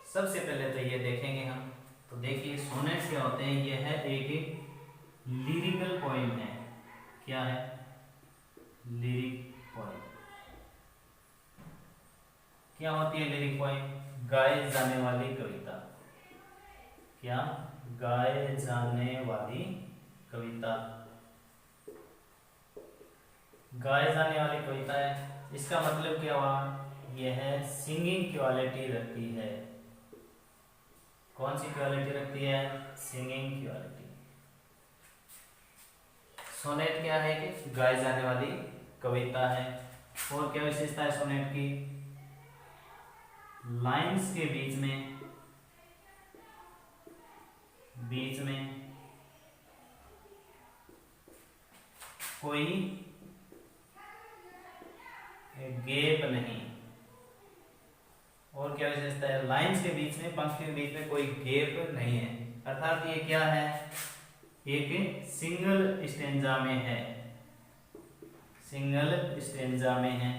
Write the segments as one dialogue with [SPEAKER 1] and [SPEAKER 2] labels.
[SPEAKER 1] सबसे पहले तो ये देखेंगे हम। तो देखिए सोनेट क्या होते हैं, ये है एक लिरिकल पोइम है। क्या है? Lyric poem. क्या होती है लिरिक पोइम? गाए जाने वाली कविता। क्या? गाए जाने वाली कविता। गाए जाने वाली कविता है, इसका मतलब क्या हुआ? यह है सिंगिंग क्वालिटी रखती है। कौन सी क्वालिटी रखती है? Singing quality. सोनेट क्या है कि गाई जाने वाली कविता है। और क्या विशेषता है सोनेट की? लाइंस के बीच में कोई गैप नहीं। और क्या विशेषता है? लाइंस के बीच में, पंक्तियों के बीच में कोई गैप नहीं है। अर्थात ये क्या है? एक सिंगल स्टेंजा में है। सिंगल स्टेंजा में है।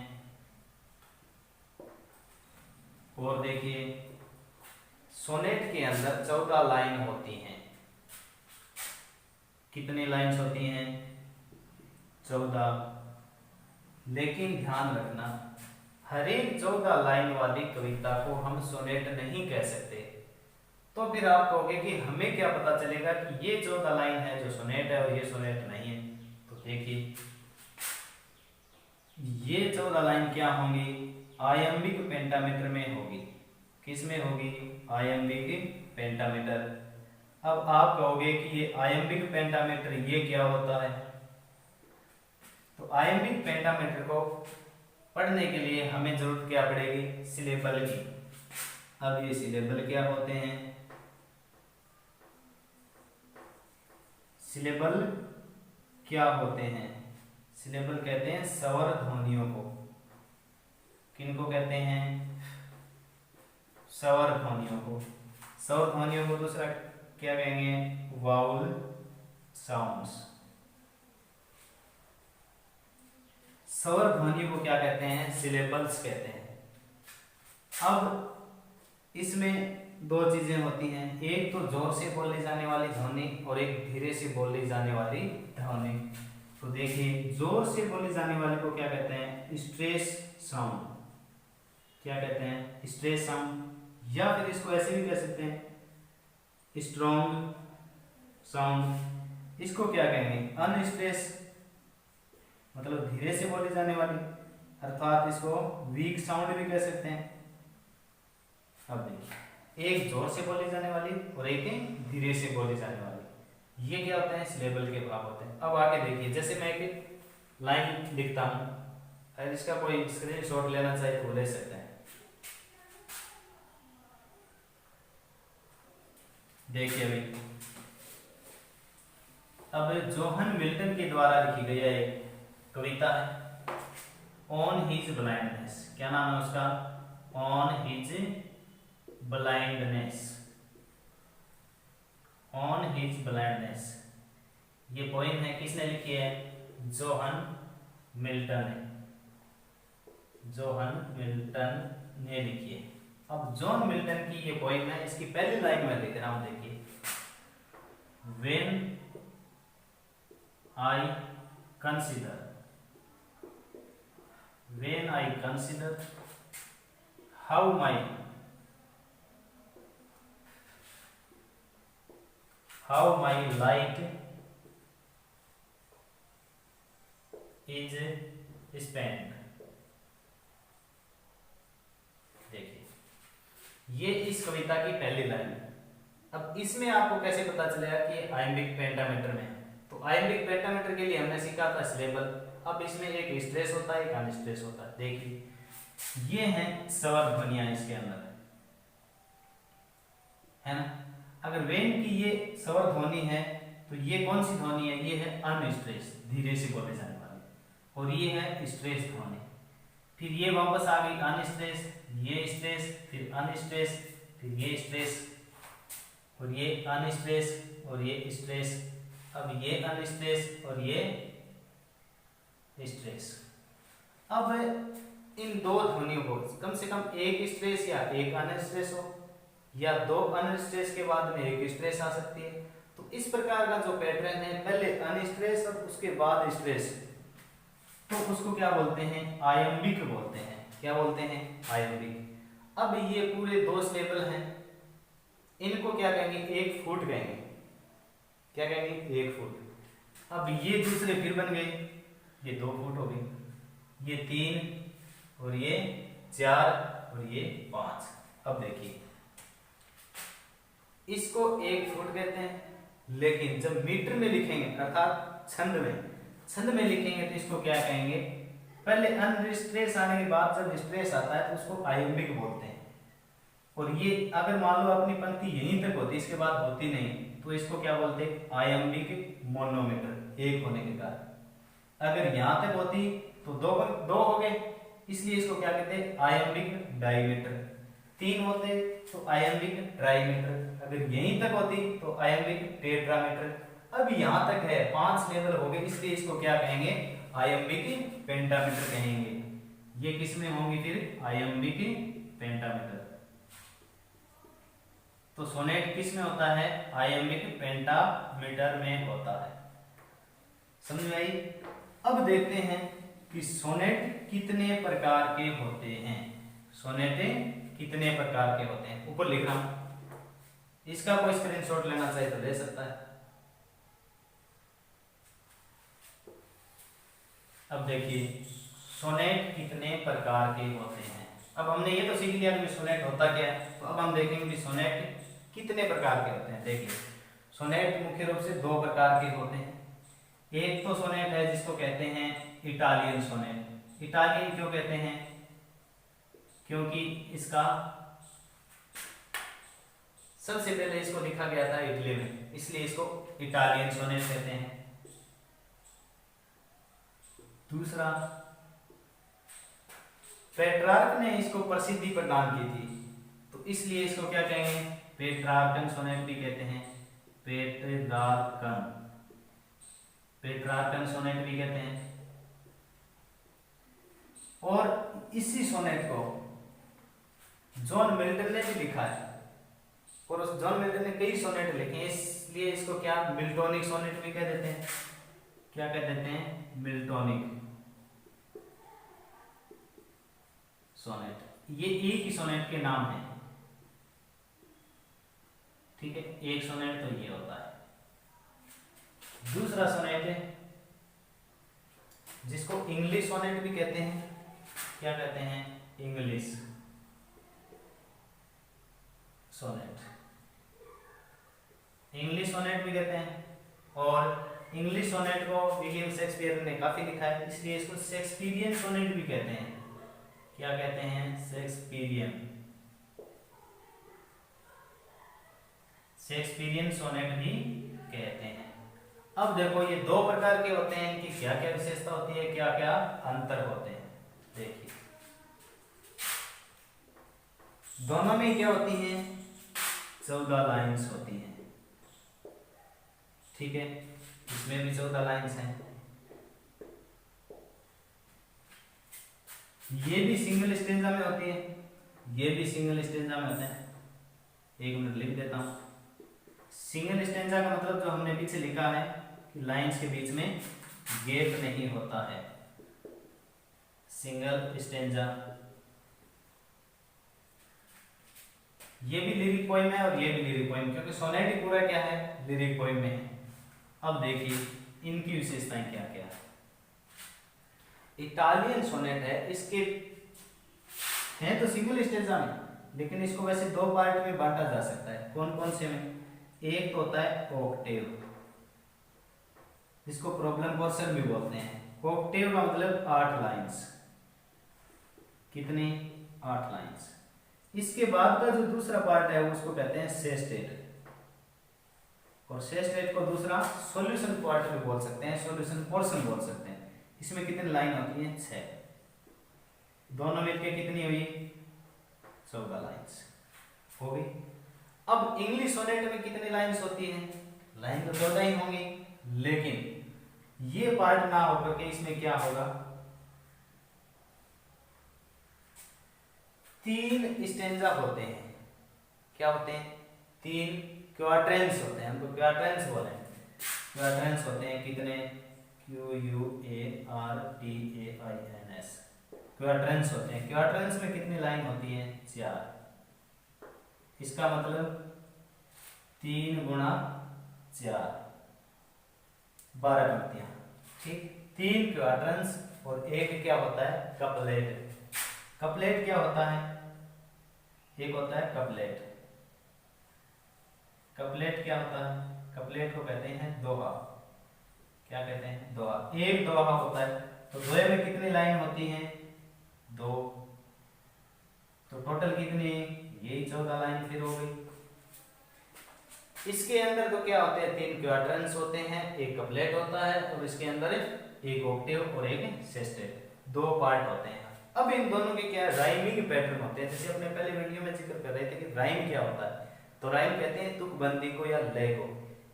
[SPEAKER 1] और देखिए सोनेट के अंदर 14 लाइन होती हैं। कितनी लाइन्स होती हैं? 14। लेकिन ध्यान रखना, हर एक 14 लाइन वाली कविता को हम सोनेट नहीं कह सकते। तो फिर आप कहोगे कि हमें क्या पता चलेगा कि ये 14 लाइन है जो सोनेट है और ये सोनेट नहीं है? तो देखिए ये 14 लाइन क्या होंगी? आयम्बिक पेंटामीटर में होगी। किस में होगी? Iambic pentameter. अब आप कहोगे कि ये आयम्बिक पेंटामीटर ये क्या होता है? तो आयम्बिक पेंटामीटर को पढ़ने के लिए हमें जरूरत क्या पड़ेगी? सिलेबल की। अब ये सिलेबल क्या होते हैं? सिलेबल क्या होते हैं? सिलेबल कहते हैं स्वर ध्वनियों को। किनको कहते हैं? स्वर ध्वनियों को। स्वर ध्वनियों को दूसरा क्या कहेंगे? Vowel sounds. स्वर ध्वनियों को क्या कहते हैं? सिलेबल्स कहते हैं। अब इसमें दो चीजें होती हैं, एक तो जोर से बोली जाने वाली ध्वनि और एक धीरे से बोली जाने वाली ध्वनि। तो देखिए जोर से बोली जाने वाले को क्या कहते हैं? Stress sound. क्या कहते हैं? Stress sound. या फिर इसको ऐसे भी कह सकते हैं स्ट्रॉन्ग साउंड। इसको क्या कहेंगे? अनस्ट्रेस, मतलब धीरे से बोली जाने वाली, अर्थात इसको वीक साउंड भी कह सकते हैं। अब देखिए एक जोर से बोली जाने वाली और एक धीरे से बोली जाने वाली, ये क्या होते हैं? सिलेबल के भाग होते हैं। अब आगे देखिए, जैसे मैं एक लाइन लिखता हूं, अगर इसका कोई स्क्रीनशॉट लेना चाहे तो ले सकते हैं। देखिए अभी अब जोहन मिल्टन के द्वारा लिखी गई एक कविता है ऑन हिज ब्लाइंडनेस। क्या नाम है उसका? On his blindness. On his blindness ये पोइम है, किसने लिखी है? जोहन मिल्टन ने। जोहन मिल्टन ने लिखी है। अब जॉन मिल्टन की ये पोइम है, इसकी पहली लाइन में लिख रहा हूं, देखिए when I consider, when I consider how my light is spent. देखिए ये इस कविता की पहली लाइन है। अब इसमें आपको कैसे पता चलेगा कि आयम्बिक पेंटामीटर में है? तो आयम्बिक पेंटामीटर के लिए हमने सीखा था सिलेबल। अब इसमें एक स्ट्रेस होता है, एक अनस्ट्रेस होता है। देखिए ये है स्वर ध्वनियां इसके अंदर, है ना? अगर वेन की ये स्वर ध्वनि है तो ये कौन सी ध्वनि है? ये है अनस्ट्रेस, धीरे से बोले जाने वाली, और ये है स्ट्रेस ध्वनि। फिर ये वापस आ गई अनस्ट्रेस, ये स्ट्रेस, फिर अनस्ट्रेस, फिर ये स्ट्रेस और ये अनस्ट्रेस और ये स्ट्रेस, अब ये अनस्ट्रेस और ये स्ट्रेस। अब इन दो ध्वनियों को कम से कम एक स्ट्रेस या एक अनस्ट्रेस हो, या दो अनस्ट्रेस के बाद में एक स्ट्रेस आ सकती है। तो इस प्रकार का जो पैटर्न है, पहले अनस्ट्रेस और उसके बाद स्ट्रेस, तो उसको क्या बोलते हैं, आयम्बिक बोलते हैं। क्या बोलते हैं, आयम्बिक। अब ये पूरे दो स्टेबल हैं, इनको क्या कहेंगे, एक फुट कहेंगे। क्या कहेंगे, एक फुट। अब ये दूसरे फिर बन गए, ये 2 फुट हो गए, ये 3 और ये 4 और ये 5। अब देखिए इसको 1 फुट कहते हैं, लेकिन जब मीटर में लिखेंगे अर्थात छंद में लिखेंगे तो इसको क्या कहेंगे, पहले अनस्ट्रेस आने के बाद जब स्ट्रेस आता है तो उसको आयम्बिक बोलते हैं। और ये अगर मान लो अपनी पंक्ति यहीं तक होती, इसके बाद होती नहीं, तो इसको क्या बोलते हैं, आयम्बिक मोनोमीटर, एक होने के कारण। अगर यहां तक होती तो दो हो गए, इसलिए इसको क्या कहते हैं, आयम्बिक डाईमीटर। 3 होते तो आयम्बिक ट्राईमीटर। अगर यहीं तक होती तो आयम्बिक टेट्रामीटर। अब यहां तक है, 5 लेवल हो गए, इसलिए इसको क्या कहेंगे, आयम्बिक पेंटामीटर कहेंगे। ये किस में होंगी फिर, आयम्बिक पेंटामीटर। तो सोनेट किस में होता है, आयम्बिक पेंटामीटर में होता है। समझ में आई। अब देखते हैं कि सोनेट कितने प्रकार के होते हैं। सोनेट कितने प्रकार के होते हैं, ऊपर लिख रहा हूं, इसका कोई स्क्रीनशॉट लेना चाहे तो ले सकता है। अब देखिए सोनेट कितने प्रकार के होते हैं। अब हमने ये तो सीख लिया कि सोनेट होता क्या है, तो अब हम देखेंगे कि सोनेट कितने प्रकार के होते हैं। देखिए सोनेट मुख्य रूप से 2 प्रकार के होते हैं। एक तो सोनेट है जिसको कहते हैं इटालियन सोनेट। इटालियन क्यों कहते हैं, क्योंकि इसका सबसे पहले इसको लिखा गया था इटली में, इसलिए इसको इटालियन सोनेट कहते हैं। दूसरा, पेट्रार्क ने इसको प्रसिद्धि प्रदान की थी, तो इसलिए इसको क्या कहेंगे, पेट्रार्कन सोनेट भी कहते हैं। पेट्रार्कन सोनेट भी कहते हैं। और इसी सोनेट को जॉन मिल्टन ने भी लिखा है, और उस जॉन मिल्टन ने कई सोनेट लिखे हैं, इसलिए इसको क्या मिल्टोनिक सोनेट भी कह देते हैं। क्या कह देते हैं, मिल्टोनिक सोनेट। ये एक ही सोनेट के नाम है, ठीक है। एक सोनेट तो ये होता है। दूसरा सोनेट है जिसको इंग्लिश सोनेट भी कहते हैं। क्या कहते हैं, इंग्लिश सोनेट। इंग्लिश सोनेट भी कहते हैं, और इंग्लिश सोनेट को विलियम शेक्सपियर ने काफी लिखा है, इसलिए इसको शेक्सपियरियन सोनेट भी कहते हैं। क्या कहते हैं, शेक्सपियरियन सोनेट भी कहते हैं। अब देखो ये 2 प्रकार के होते हैं, इनकी क्या क्या विशेषता होती है, क्या क्या अंतर होते हैं। देखिए दोनों में क्या होती हैं, 14 लाइंस होती हैं, ठीक है। इसमें भी 14 लाइंस हैं। ये भी सिंगल स्टेंजा में होती है, ये भी सिंगल स्टेंजा में होते हैं। 1 मिनट लिख देता हूं। सिंगल स्टेंजा का मतलब जो हमने पीछे लिखा है कि लाइंस के बीच में गैप नहीं होता है, सिंगल स्टेंजा। ये भी लिरिक पोएम है और ये भी लिरिक पोएम, क्योंकि सोनेट ही पूरा क्या है, लिरिक पोएम में है। अब देखिए इनकी विशेषताएं क्या क्या है। इटालियन सोनेट है, इसके हैं तो सिंगल स्टेंजा में, लेकिन इसको वैसे 2 पार्ट में बांटा जा सकता है। कौन कौन से में, एक तो होता है ऑक्टेव, जिसको प्रॉब्लम पोर्शन भी बोलते हैं। ऑक्टेव का मतलब 8 लाइंस। कितने, 8 लाइंस। इसके बाद का जो दूसरा पार्ट है उसको कहते हैं सेस्टेट, और सेस्टेट को दूसरा सॉल्यूशन पार्ट भी बोल सकते हैं, सॉल्यूशन पोर्शन बोल सकते हैं। इसमें कितनी लाइन होती है, 6। दोनों मिलके कितनी हुई, 14 लाइंस हो गई। अब इंग्लिश सोनेट में कितनी लाइंस होती हैं, लाइन तो 14 ही होंगी, लेकिन ये पार्ट ना होकर के इसमें क्या होगा, 3 स्टेंजा होते हैं। क्या होते हैं, 3 क्वाड्रेंट्स होते हैं, हमको क्वाड्रेंट्स बोले हैं। क्वाड्रेंट्स होते हैं कितने, QUARTAINS, क्वाड्रेंट्स होते हैं। क्वाड्रेंट्स में कितनी लाइन होती है, 4। इसका मतलब 3 गुणा 4, 12 पंक्तियां, ठीक। 3 क्वाड्रेंट्स और एक क्या होता है, कपलेट। कपलेट क्या होता है, एक होता है कपलेट। कपलेट क्या होता है, कपलेट को कहते हैं दोहा। क्या कहते हैं, दोहा। एक दोहा होता है, तो दोहे में कितनी लाइन होती हैं, 2। तो टोटल कितनी, यही 14 लाइन फिर हो गई। इसके अंदर तो क्या होते हैं, 3 क्वाड्रेंट्स होते हैं, एक कपलेट होता है और इसके अंदर एक ऑक्टेव और एक सेस्टेट, 2 पार्ट होते हैं। अब इन दोनों के क्या राइमिंग पैटर्न होते हैं। जैसे अपने पहले वीडियो में जिक्र कर रहे थे कि राइम क्या होता है, तो राइम कहते हैं तुकबंदी को या लय को।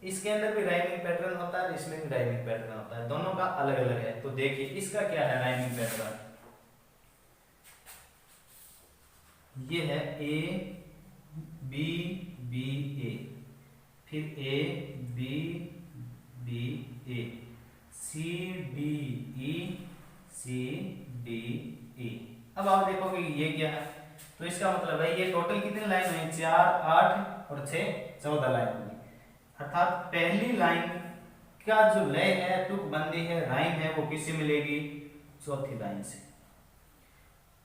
[SPEAKER 1] इसके अंदर भी राइमिंग पैटर्न होता है, इसमें भी राइमिंग पैटर्न होता है, दोनों का अलग अलग है। तो देखिए इसका क्या है राइमिंग पैटर्न, ये है A B B A, फिर A B B A, C D E C D E। अब आप देखोगे ये क्या है, तो इसका मतलब है ये टोटल कितनी लाइन हुई, 4 8 और 6 14 लाइन होगी। अर्थात पहली लाइन का जो लय है, तुकबंदी है, राइम है, वो किससे मिलेगी, चौथी लाइन से।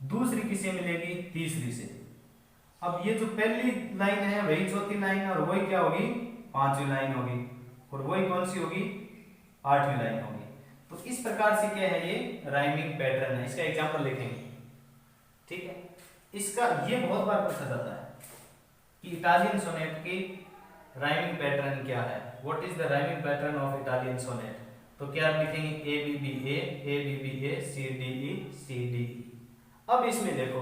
[SPEAKER 1] दूसरी किससे मिलेगी, तीसरी से। अब ये जो पहली लाइन है वही चौथी लाइन है, और वही क्या होगी, 5वीं लाइन होगी, और वही कौन सी होगी, 8वीं लाइन होगी। तो इस प्रकार से क्या है, ये राइमिंग पैटर्न है। इसका एग्जांपल लिखेंगे, ठीक है। इसका ये बहुत बार पूछा जाता है कि इटालियन सोनेट की राइमिंग पैटर्न क्या है, what is the rhyming pattern of Italian sonnet. तो क्या आप लिखेंगे, A B B A A B B A C D E C D E। अब इसमें देखो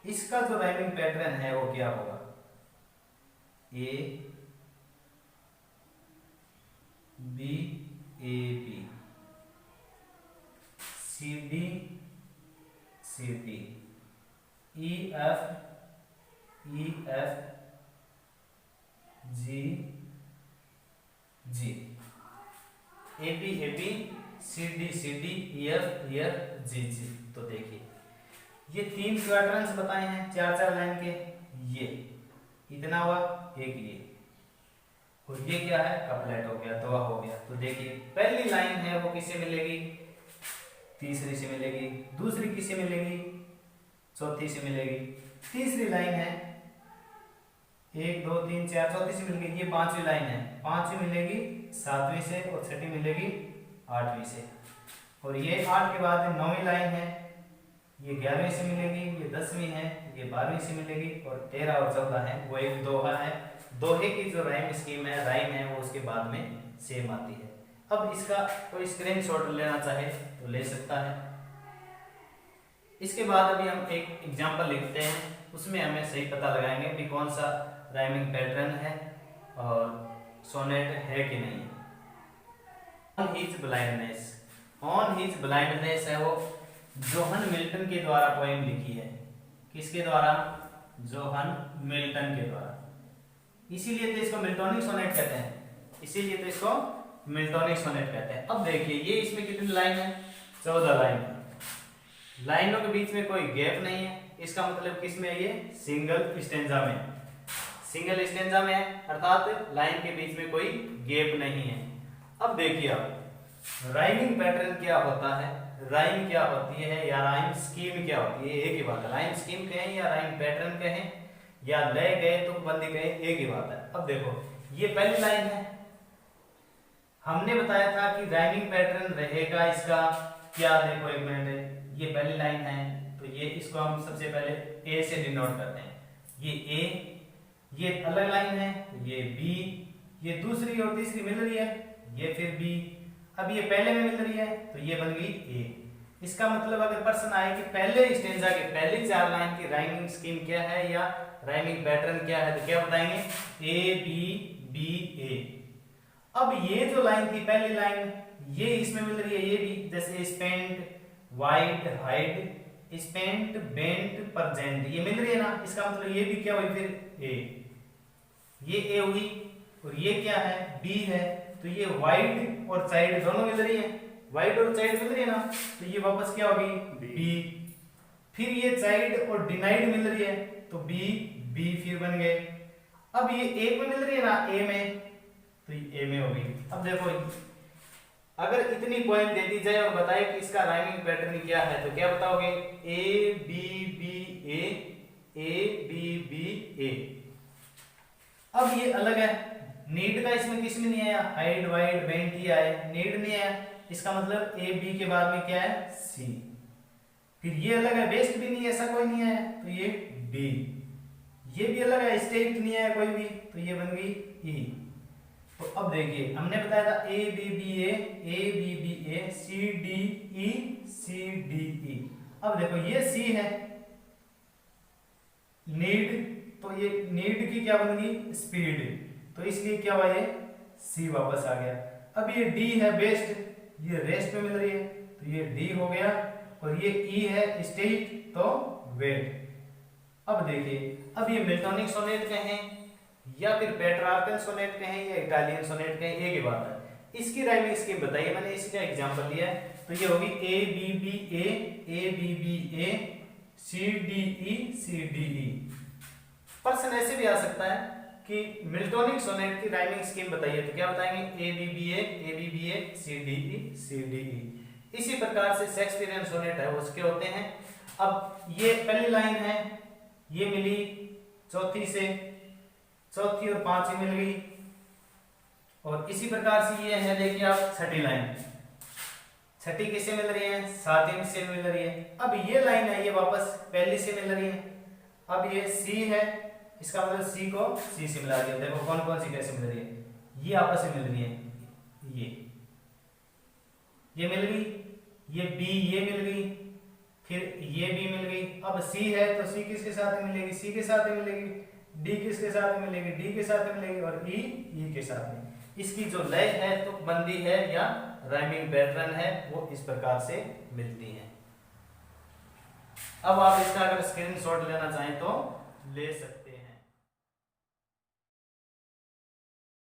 [SPEAKER 1] इसका जो राइमिंग पैटर्न है वो क्या होगा, A B A B C D C D E F E F G G A B A B C D C D E F E F G G। तो देखिए ये 3 क्वाड्रेंट्स बताए हैं 4-4 line के, ये इतना हुआ, एक ये, और ये क्या है, कपलेट हो गया, दोहा हो गया। तो देखिए पहली लाइन है वो किससे मिलेगी, तीसरी से मिलेगी, दूसरी किससे मिलेगी, चौथी से मिलेगी, तीसरी लाइन है 1 2 3 4 चौथी से मिलेगी, ये 5वीं लाइन है, 5वीं मिलेगी 7वीं से, और 6ठी मिलेगी 8वीं से, और ये 8 के बाद 9वीं लाइन है, ये 11वीं से मिलेगी, ये 10वीं है, ये 12वीं से मिलेगी, और 13 और 14 है वो एक दोहा है। दोहे की जो राइम स्कीम है, राइम है, वो उसके बाद में सेम आती है। अब इसका कोई स्क्रीनशॉट लेना चाहे तो ले सकता है। इसके बाद अभी हम एक एग्जांपल लिखते हैं, उसमें हमें सही पता लगाएंगे कि कौन सा राइमिंग पैटर्न है और सोनेट है कि नहीं। On his blindness, on his blindness है वो जोहन मिल्टन के द्वारा पोएम लिखी है। किसके द्वारा, जोहन मिल्टन के द्वारा। इसीलिए तो इसको मिल्टोनिक सोनेट कहते हैं, इसीलिए तो इसको मिल्टोनिक सोनेट कहते हैं। अब देखिए ये इसमें कितनी लाइन है, 14 लाइन। लाइनों के बीच में कोई गैप नहीं है, इसका मतलब किसमें है, ये सिंगल स्टेंजा में, सिंगल स्टेंजा में है, अर्थात लाइन के बीच में कोई गैप नहीं है। अब देखिए आप राइमिंग पैटर्न क्या होता है, राइम क्या होती है, या राइम स्कीम क्या होती है, एक ही बात है। राइम स्कीम कहें या राइम पैटर्न कहें या लय गए तुकबंदी कहें, एक ही बात है। अब देखो ये पहली लाइन है, हमने बताया था कि राइमिंग पैटर्न रहेगा इसका क्या, देखो एक मिनट, ये पहली लाइन है तो ये इसको हम सबसे पहले ए से डिनोट करते हैं, ये ए, ये अलग लाइन है, ये बी, ये दूसरी और तीसरी मिल रही है, ये फिर बी, अब ये पहले में मिल रही है तो ये बन गई ए। इसका मतलब अगर प्रश्न आए कि पहले स्टेंजा के पहली 4 लाइन की राइमिंग स्कीम क्या है या राइमिंग पैटर्न क्या है, तो क्या बताएंगे, ए बी बी ए। अब ये जो लाइन थी पहली लाइन, ये इसमें मिल रही है, ये भी, जैसे spent wide, hide, spent, bent, present, ये मिल रही है ना, इसका मतलब ये भी क्या हुई फिर ए, ये ए हुई और ये क्या है बी है, तो ये वाइड और साइड दोनों मिल रही है, वाइड और साइड मिल रही है ना, तो ये वापस क्या होगी बी। फिर ये साइड और डिनाइड मिल रही है तो बी, बी फिर बन गए। अब ये ए में मिल रही है ना ए में, तो ये ए में होगी। अब देखो अगर इतनी पॉइंट दे दी जाए और बताए कि इसका राइमिंग पैटर्न क्या है तो क्या बताओगे, A B B A B B A. अब ये अलग है, नीड का इसमें किस में नहीं आया, हाइड वाइड बेंट ही आए, नीड नहीं आया, इसका मतलब ए बी के बाद में क्या है सी। फिर ये अलग है, वेस्ट भी नहीं, ऐसा कोई नहीं है तो ये डी। ये भी अलग है, स्टेट नहीं है कोई भी, तो ये बन गई ई। तो अब देखिए हमने बताया था A B B A C D E. अब देखो ये सी है नीड, तो ये नीड की क्या बन गई स्पीड, तो इसलिए क्या हुआ ये सी वापस आ गया। अब ये डी है बेस्ट, ये रेस्ट में मिल रही है तो ये डी हो गया, और ये ई है स्टेट तो वेट। अब देखिए अब ये मिल्टोनिक सोनेट कहें या फिर पेट्रार्कन सोनेट कहें या इटालियन सोनेट कहें, एक ही बात है। इसकी राइमिंग स्कीम बताइए, मैंने इसी का एग्जांपल लिया है, तो ये होगी A B B A C D E. Person ऐसे भी आ सकता है कि मिल्टोनिक सोनेट की राइमिंग स्कीम बताइए, तो क्या बताएंगे A B B A C D E. इसी प्रकार से शेक्सपियरियन सोनेट है उसके होते हैं। अब ये पहली लाइन है, ये मिली चौथी से, चौथी और पांचवी मिल गई, और इसी प्रकार से ये है देखिए आप छठी लाइन, छठी किससे मिल रही है सातवीं से मिल रही है। अब ये लाइन है ये वापस पहली से मिल रही है। अब ये सी है, इसका मतलब सी को सी से मिला दिया, देखो कौन कौन सी कैसे मिल रही है, ये आपस में मिल रही है, ये मिल गई, ये बी ये मिल गई, फिर ये बी मिल गई। अब सी है तो सी किसके साथ में मिलेगी, सी के साथ में मिलेगी, डी किसके साथ में मिलेगी, डी के साथ में मिलेगी, और ई के साथ में। इसकी जो लय है तो बंदी है या राइमिंग पैटर्न है वो इस प्रकार से मिलती है। अब आप इसका अगर स्क्रीनशॉट लेना चाहें तो ले सकते हैं।